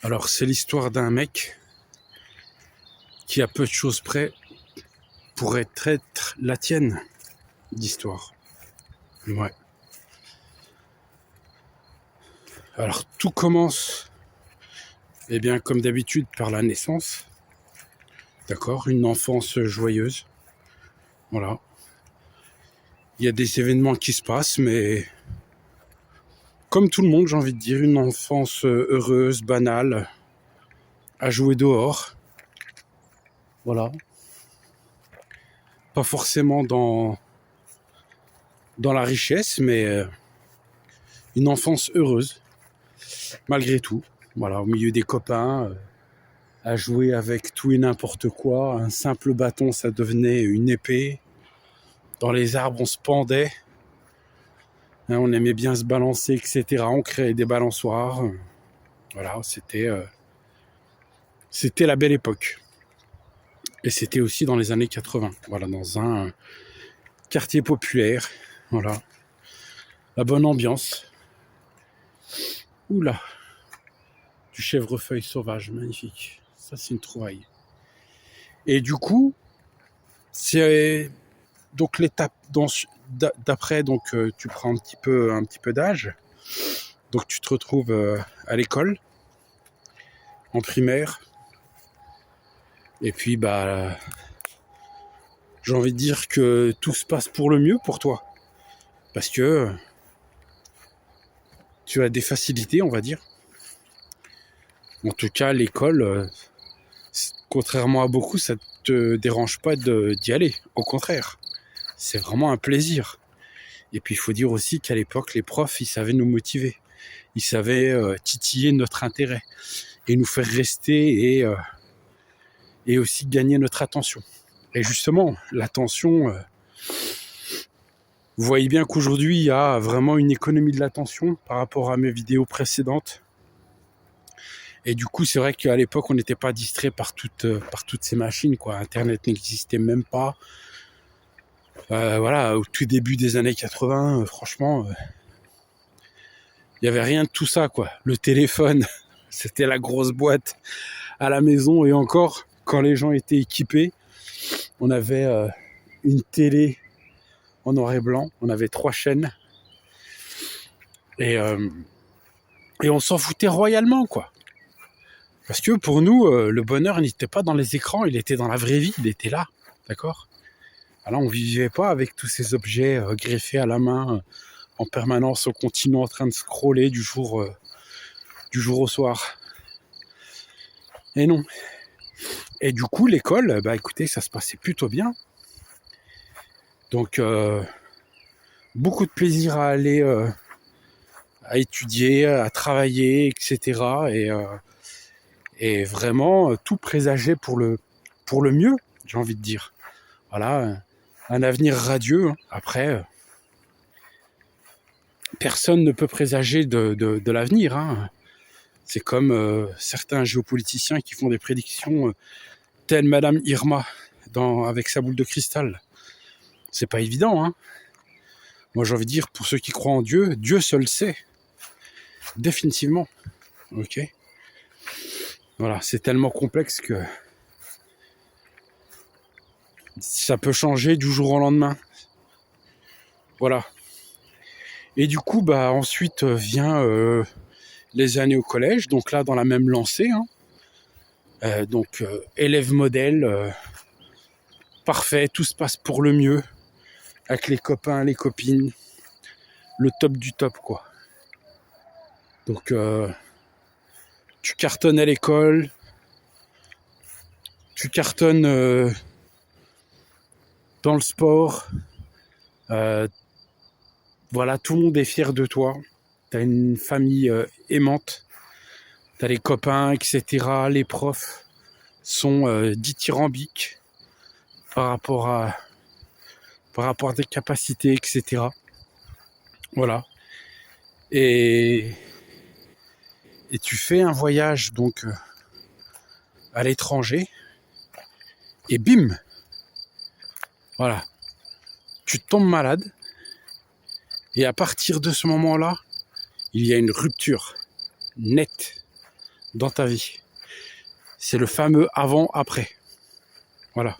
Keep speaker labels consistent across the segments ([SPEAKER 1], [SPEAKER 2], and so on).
[SPEAKER 1] Alors, c'est l'histoire d'un mec qui, à peu de choses près, pourrait être la tienne d'histoire. Ouais. Alors, tout commence, eh bien, comme d'habitude, par la naissance. D'accord? Une enfance joyeuse. Voilà. Il y a des événements qui se passent, mais comme tout le monde, j'ai envie de dire, une enfance heureuse, banale, à jouer dehors. Voilà. Pas forcément dans la richesse, mais une enfance heureuse, malgré tout. Voilà, au milieu des copains, à jouer avec tout et n'importe quoi. Un simple bâton, ça devenait une épée. Dans les arbres, on se pendait. Hein, on aimait bien se balancer, etc. On créait des balançoires. Voilà, c'était la belle époque. Et c'était aussi dans les années 80. Voilà, dans un quartier populaire. Voilà. La bonne ambiance. Oula. Du chèvrefeuille sauvage, magnifique. Ça, c'est une trouvaille. Et du coup, c'est donc l'étape d'après, donc tu prends un petit peu d'âge. Donc tu te retrouves à l'école, en primaire. Et puis bah j'ai envie de dire que tout se passe pour le mieux pour toi. Parce que tu as des facilités, on va dire. En tout cas, l'école, contrairement à beaucoup, ça te dérange pas d'y aller. Au contraire, c'est vraiment un plaisir. Et puis il faut dire aussi qu'à l'époque, les profs, ils savaient nous motiver. Ils savaient titiller notre intérêt et nous faire rester et aussi gagner notre attention. Et justement, l'attention, vous voyez bien qu'aujourd'hui, il y a vraiment une économie de l'attention par rapport à mes vidéos précédentes. Et du coup, c'est vrai qu'à l'époque, on n'était pas distrait par toutes ces machines, quoi. Internet n'existait même pas. Voilà, au tout début des années 80, franchement, il n'y avait rien de tout ça, quoi. Le téléphone, c'était la grosse boîte à la maison. Et encore, quand les gens étaient équipés, on avait une télé en noir et blanc. On avait 3 chaînes. Et on s'en foutait royalement, quoi. Parce que pour nous, le bonheur n'était pas dans les écrans, il était dans la vraie vie, il était là, d'accord? Alors on vivait pas avec tous ces objets greffés à la main en permanence au continu en train de scroller du jour au soir. Et non. Et du coup, l'école, bah écoutez, ça se passait plutôt bien. Donc beaucoup de plaisir à aller à étudier, à travailler, etc. Et vraiment tout présageait pour le mieux, j'ai envie de dire. Voilà, un avenir radieux. Après, personne ne peut présager de l'avenir. Hein. C'est comme certains géopoliticiens qui font des prédictions telles Madame Irma avec sa boule de cristal. C'est pas évident. Hein. Moi, j'ai envie de dire, pour ceux qui croient en Dieu, Dieu seul sait. Définitivement. Ok. Voilà, c'est tellement complexe que ça peut changer du jour au lendemain. Voilà. Et du coup, bah ensuite vient les années au collège, donc là dans la même lancée. Hein. Donc élève modèle, parfait, tout se passe pour le mieux, avec les copains, les copines, le top du top, quoi. Donc tu cartonnes à l'école, tu cartonnes dans le sport, voilà, tout le monde est fier de toi, t'as une famille aimante, t'as les copains, etc., les profs sont dithyrambiques par rapport à tes capacités, etc. Voilà. Et tu fais un voyage donc à l'étranger et bim, voilà, tu tombes malade et à partir de ce moment-là, il y a une rupture nette dans ta vie. C'est le fameux avant-après. Voilà.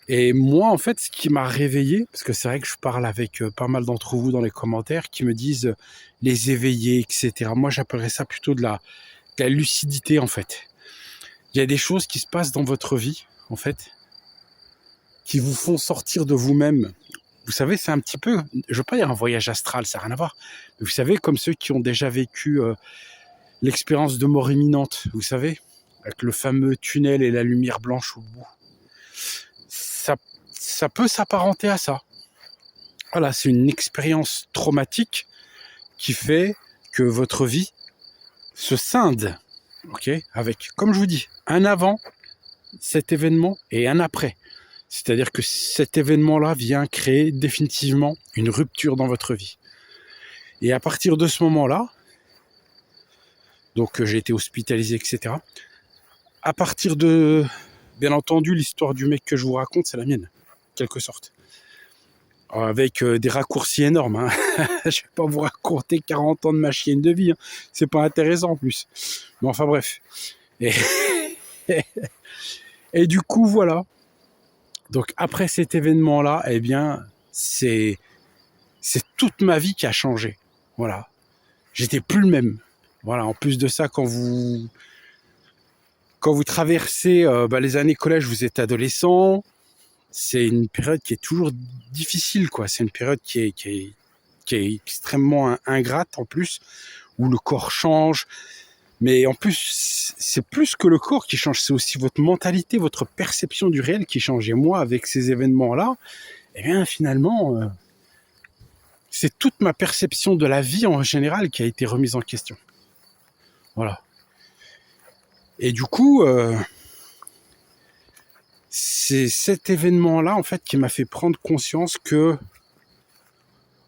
[SPEAKER 1] Et moi, en fait, ce qui m'a réveillé, parce que c'est vrai que je parle avec pas mal d'entre vous dans les commentaires qui me disent les éveillés, etc. Moi, j'appellerais ça plutôt de la lucidité, en fait. Il y a des choses qui se passent dans votre vie, en fait, qui vous font sortir de vous-même. Vous savez, c'est un petit peu, je veux pas dire un voyage astral, ça n'a rien à voir. Mais vous savez, comme ceux qui ont déjà vécu l'expérience de mort imminente, vous savez, avec le fameux tunnel et la lumière blanche au bout. Ça peut s'apparenter à ça. Voilà, c'est une expérience traumatique qui fait que votre vie se scinde, ok, avec, comme je vous dis, un avant cet événement et un après. C'est-à-dire que cet événement-là vient créer définitivement une rupture dans votre vie. Et à partir de ce moment-là, donc j'ai été hospitalisé, etc. À partir de, bien entendu, l'histoire du mec que je vous raconte, c'est la mienne, en quelque sorte. Avec des raccourcis énormes. Hein. Je vais pas vous raconter 40 ans de ma chienne de vie. Hein. C'est pas intéressant en plus. Mais enfin bref. Et du coup, voilà. Donc après cet événement-là, eh bien, c'est toute ma vie qui a changé. Voilà. J'étais plus le même. Voilà. En plus de ça, quand vous traversez les années collège, vous êtes adolescent. C'est une période qui est toujours difficile, quoi. C'est une période qui est extrêmement ingrate en plus, où le corps change. Mais en plus, c'est plus que le corps qui change, c'est aussi votre mentalité, votre perception du réel qui change. Et moi, avec ces événements-là, eh bien, finalement, c'est toute ma perception de la vie en général qui a été remise en question. Voilà. Et du coup, c'est cet événement-là, en fait, qui m'a fait prendre conscience que,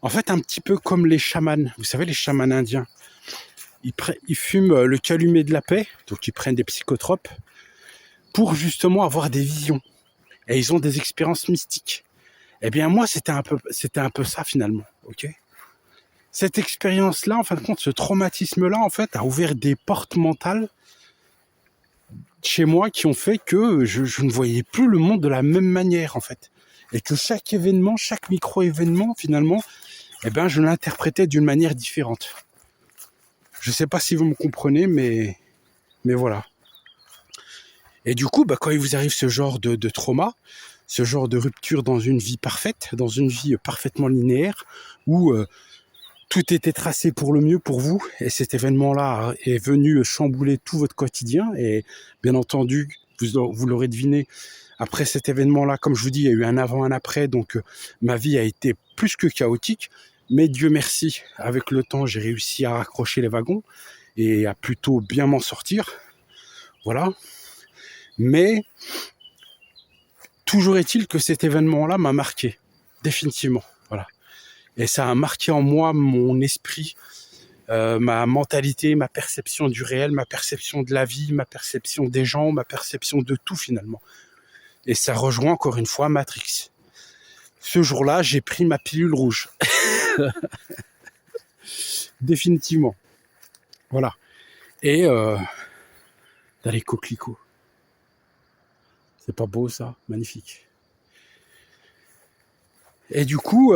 [SPEAKER 1] en fait, un petit peu comme les chamans, vous savez, les chamans indiens, ils fument le calumet de la paix, donc ils prennent des psychotropes, pour justement avoir des visions. Et ils ont des expériences mystiques. Eh bien, moi, c'était un peu ça, finalement, ok ? Cette expérience-là, en fin de compte, ce traumatisme-là, en fait, a ouvert des portes mentales chez moi qui ont fait que je ne voyais plus le monde de la même manière, en fait. Et que chaque événement, chaque micro-événement, finalement, eh ben, je l'interprétais d'une manière différente. Je ne sais pas si vous me comprenez, mais voilà. Et du coup, quand il vous arrive ce genre de trauma, ce genre de rupture dans une vie parfaite, dans une vie parfaitement linéaire, où tout était tracé pour le mieux pour vous, et cet événement-là est venu chambouler tout votre quotidien, et bien entendu, vous l'aurez deviné, après cet événement-là, comme je vous dis, il y a eu un avant, un après, donc ma vie a été plus que chaotique, mais Dieu merci, avec le temps, j'ai réussi à raccrocher les wagons, et à plutôt bien m'en sortir, voilà. Mais, toujours est-il que cet événement-là m'a marqué, définitivement, voilà. Et ça a marqué en moi mon esprit, ma mentalité, ma perception du réel, ma perception de la vie, ma perception des gens, ma perception de tout finalement. Et ça rejoint encore une fois Matrix. Ce jour-là, j'ai pris ma pilule rouge. Définitivement. Voilà. Et dans les coquelicots. C'est pas beau ça? Magnifique. Et du coup...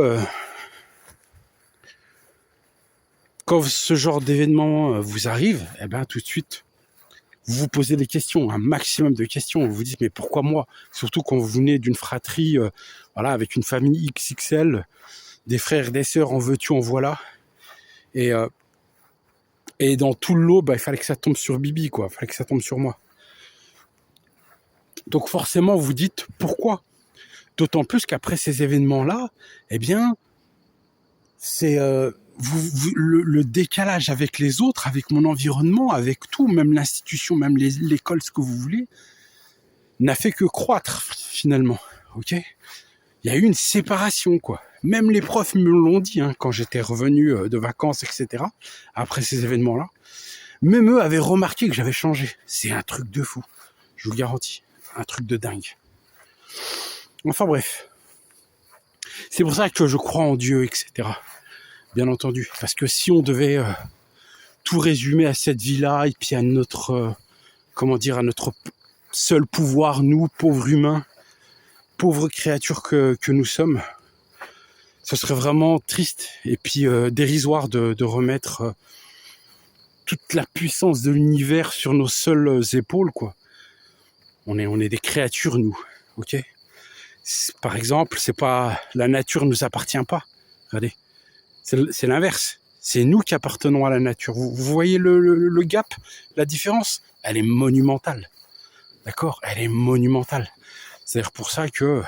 [SPEAKER 1] quand ce genre d'événement vous arrive, eh ben tout de suite, vous vous posez des questions, un maximum de questions. Vous vous dites, mais pourquoi moi? Surtout quand vous venez d'une fratrie, voilà, avec une famille XXL, des frères, des sœurs, en veux-tu, en voilà. Et dans tout le lot, il fallait que ça tombe sur Bibi, quoi. Il fallait que ça tombe sur moi. Donc forcément, vous vous dites, pourquoi? D'autant plus qu'après ces événements-là, eh bien, c'est... le décalage avec les autres, avec mon environnement, avec tout, même l'institution, même l'école, ce que vous voulez, n'a fait que croître finalement, ok ? Il y a eu une séparation, quoi. Même les profs me l'ont dit, hein, quand j'étais revenu de vacances, etc., après ces événements-là. Même eux avaient remarqué que j'avais changé. C'est un truc de fou, je vous le garantis. Un truc de dingue. Enfin bref. C'est pour ça que je crois en Dieu, etc., bien entendu. Parce que si on devait tout résumer à cette vie-là et puis à notre, à notre seul pouvoir, nous, pauvres humains, pauvres créatures que nous sommes. Ce serait vraiment triste et puis dérisoire de remettre toute la puissance de l'univers sur nos seules épaules, quoi. On est des créatures, nous, ok? Par exemple, c'est pas la nature nous appartient pas. Regardez, c'est l'inverse. C'est nous qui appartenons à la nature. Vous voyez le gap, la différence? Elle est monumentale. D'accord? Elle est monumentale. C'est-à-dire pour ça que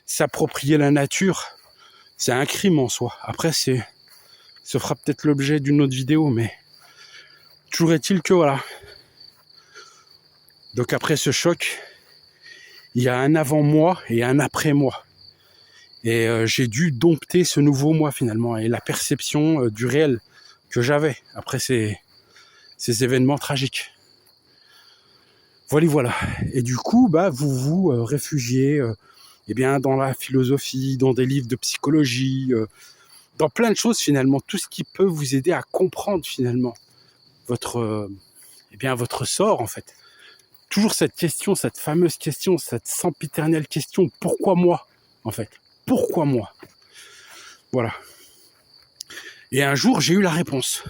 [SPEAKER 1] s'approprier la nature, c'est un crime en soi. Après, ce fera peut-être l'objet d'une autre vidéo, mais toujours est-il que voilà. Donc après ce choc, il y a un avant-moi et un après-moi. Et j'ai dû dompter ce nouveau moi finalement et la perception du réel que j'avais après ces événements tragiques. Voilà. Et du coup, vous vous réfugiez dans la philosophie, dans des livres de psychologie, dans plein de choses finalement, tout ce qui peut vous aider à comprendre finalement votre sort en fait. Toujours cette question, cette fameuse question, cette sempiternelle question, pourquoi moi en fait? Pourquoi moi? Voilà. Et un jour, j'ai eu la réponse.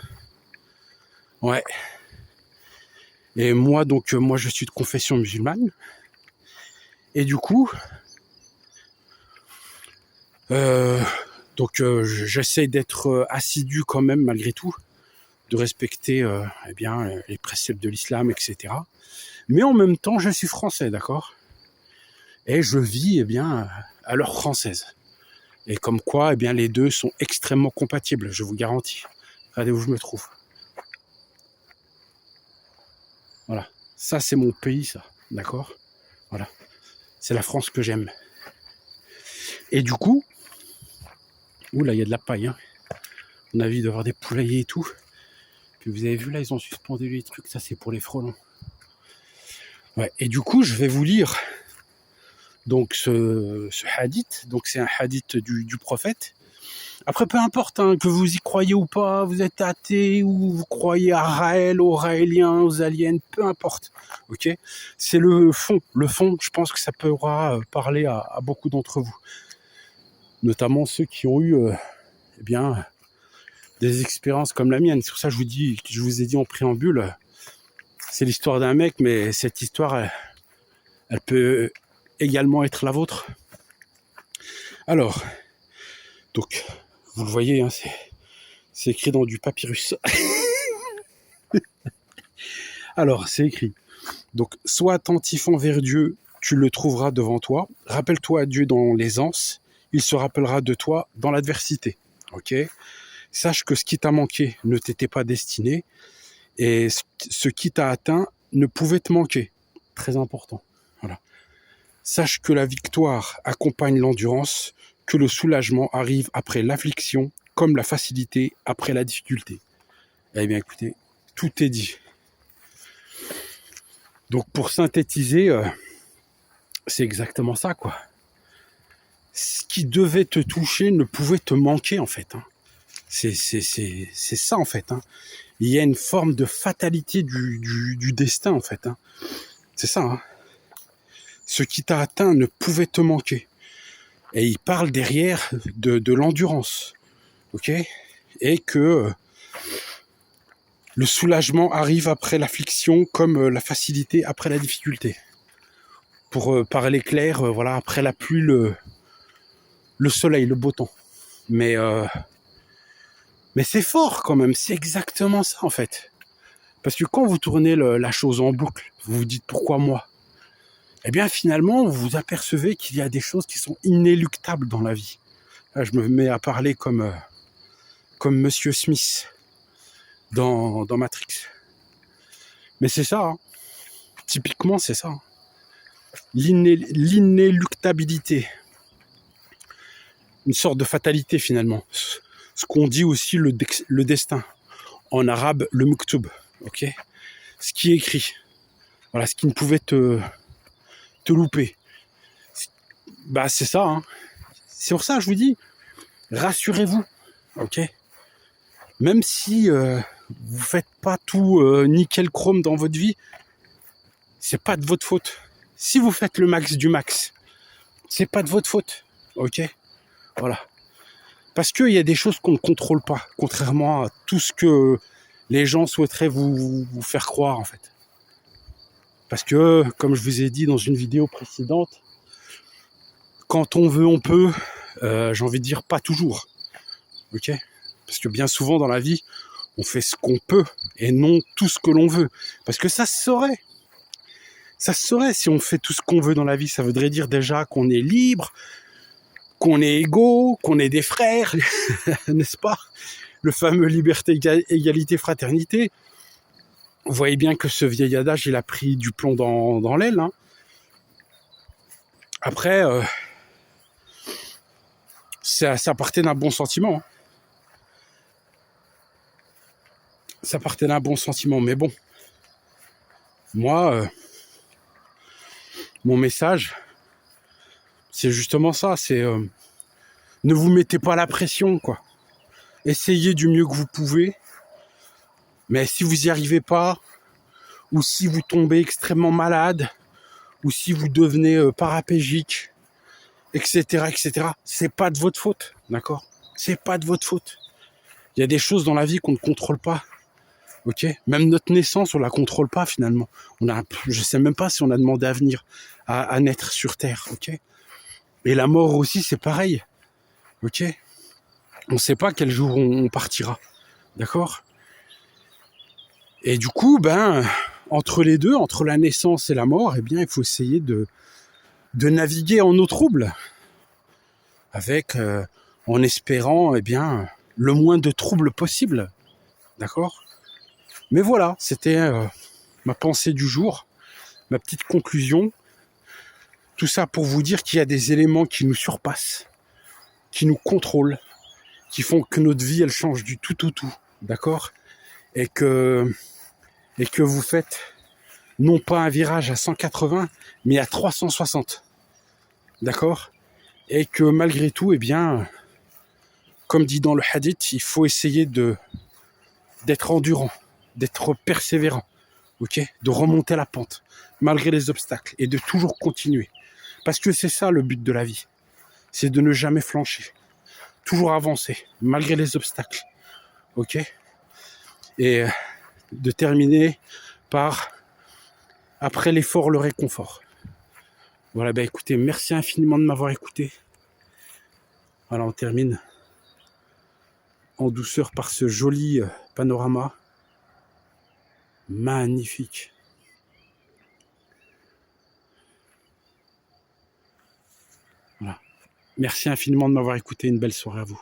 [SPEAKER 1] Ouais. Et moi, moi, je suis de confession musulmane. Et du coup, j'essaie d'être assidu quand même, malgré tout, de respecter les préceptes de l'islam, etc. Mais en même temps, je suis français, d'accord? Et je vis à l'heure française. Et comme quoi, les deux sont extrêmement compatibles, je vous garantis. Regardez où je me trouve. Voilà. Ça, c'est mon pays, ça. D'accord? Voilà. C'est la France que j'aime. Et du coup, là, il y a de la paille. Hein. On a envie d'avoir des poulaillers et tout. Puis vous avez vu, là, ils ont suspendu les trucs. Ça, c'est pour les frelons. Ouais. Et du coup, je vais vous lire donc ce hadith. Donc, c'est un hadith du prophète. Après, peu importe que vous y croyez ou pas, vous êtes athée ou vous croyez à Raël, aux Raéliens, aux aliens, peu importe. Ok, c'est le fond. Le fond, je pense que ça pourra parler à beaucoup d'entre vous, notamment ceux qui ont eu des expériences comme la mienne. C'est pour ça que je vous ai dit en préambule, c'est l'histoire d'un mec, mais cette histoire, elle peut également être la vôtre. Alors, donc. Vous le voyez, hein, c'est écrit dans du papyrus. Alors, c'est écrit. Donc, sois attentif envers Dieu, tu le trouveras devant toi. Rappelle-toi à Dieu dans l'aisance, il se rappellera de toi dans l'adversité. Ok? Sache que ce qui t'a manqué ne t'était pas destiné, et ce qui t'a atteint ne pouvait te manquer. Très important. Voilà. Sache que la victoire accompagne l'endurance, que le soulagement arrive après l'affliction, comme la facilité après la difficulté. Eh bien, écoutez, tout est dit. Donc, pour synthétiser, c'est exactement ça, quoi. Ce qui devait te toucher ne pouvait te manquer, en fait. Hein. C'est ça, en fait. Hein. Il y a une forme de fatalité du destin, en fait. Hein. C'est ça. Hein. Ce qui t'a atteint ne pouvait te manquer. Et il parle derrière de l'endurance, ok? Et que le soulagement arrive après l'affliction comme la facilité après la difficulté. Pour parler clair, après la pluie, le soleil, le beau temps. Mais c'est fort quand même, c'est exactement ça en fait. Parce que quand vous tournez la chose en boucle, vous vous dites pourquoi moi? Eh bien finalement, vous vous apercevez qu'il y a des choses qui sont inéluctables dans la vie. Là, je me mets à parler comme Monsieur Smith dans Matrix. Mais c'est ça, hein. Typiquement c'est ça. Hein. L'inéluctabilité. Une sorte de fatalité finalement. Ce qu'on dit aussi le destin. En arabe, le muktoub. Ok? Ce qui est écrit. Voilà, ce qui ne pouvait te louper. C'est ça. Hein. C'est pour ça que je vous dis, rassurez-vous. Ok? Même si vous faites pas tout nickel chrome dans votre vie, c'est pas de votre faute. Si vous faites le max du max, c'est pas de votre faute. Ok? Voilà. Parce qu'il y a des choses qu'on ne contrôle pas, contrairement à tout ce que les gens souhaiteraient vous faire croire, en fait. Parce que, comme je vous ai dit dans une vidéo précédente, quand on veut, on peut, j'ai envie de dire pas toujours. Ok? Parce que bien souvent dans la vie, on fait ce qu'on peut et non tout ce que l'on veut. Parce que ça se saurait. Ça se saurait si on fait tout ce qu'on veut dans la vie. Ça voudrait dire déjà qu'on est libre, qu'on est égaux, qu'on est des frères, n'est-ce pas? Le fameux liberté, égalité, fraternité. Vous voyez bien que ce vieil adage, il a pris du plomb dans l'aile. Hein. Après, ça partait d'un bon sentiment. Hein. Ça partait d'un bon sentiment. Mais bon, moi, mon message, c'est justement ça. C'est ne vous mettez pas la pression, quoi. Essayez du mieux que vous pouvez. Mais si vous n'y arrivez pas, ou si vous tombez extrêmement malade, ou si vous devenez paraplégique, etc., etc., c'est pas de votre faute, d'accord? C'est pas de votre faute. Il y a des choses dans la vie qu'on ne contrôle pas, ok? Même notre naissance, on la contrôle pas finalement. Je sais même pas si on a demandé à venir, à naître sur Terre, ok? Et la mort aussi, c'est pareil, ok? On sait pas quel jour on partira, d'accord? Et du coup, entre les deux, entre la naissance et la mort, eh bien, il faut essayer de naviguer en eau trouble, avec, en espérant, eh bien, le moins de troubles possible, d'accord? Mais voilà, c'était ma pensée du jour, ma petite conclusion. Tout ça pour vous dire qu'il y a des éléments qui nous surpassent, qui nous contrôlent, qui font que notre vie, elle change du tout au tout, d'accord? Et que vous faites non pas un virage à 180, mais à 360, d'accord? Et que malgré tout, eh bien, comme dit dans le hadith, il faut essayer d'être endurant, d'être persévérant, ok? De remonter la pente, malgré les obstacles, et de toujours continuer. Parce que c'est ça le but de la vie, c'est de ne jamais flancher, toujours avancer, malgré les obstacles, ok? Et de terminer par, après l'effort, le réconfort. Voilà, écoutez, merci infiniment de m'avoir écouté. Voilà, on termine en douceur par ce joli panorama. Magnifique. Voilà. Merci infiniment de m'avoir écouté. Une belle soirée à vous.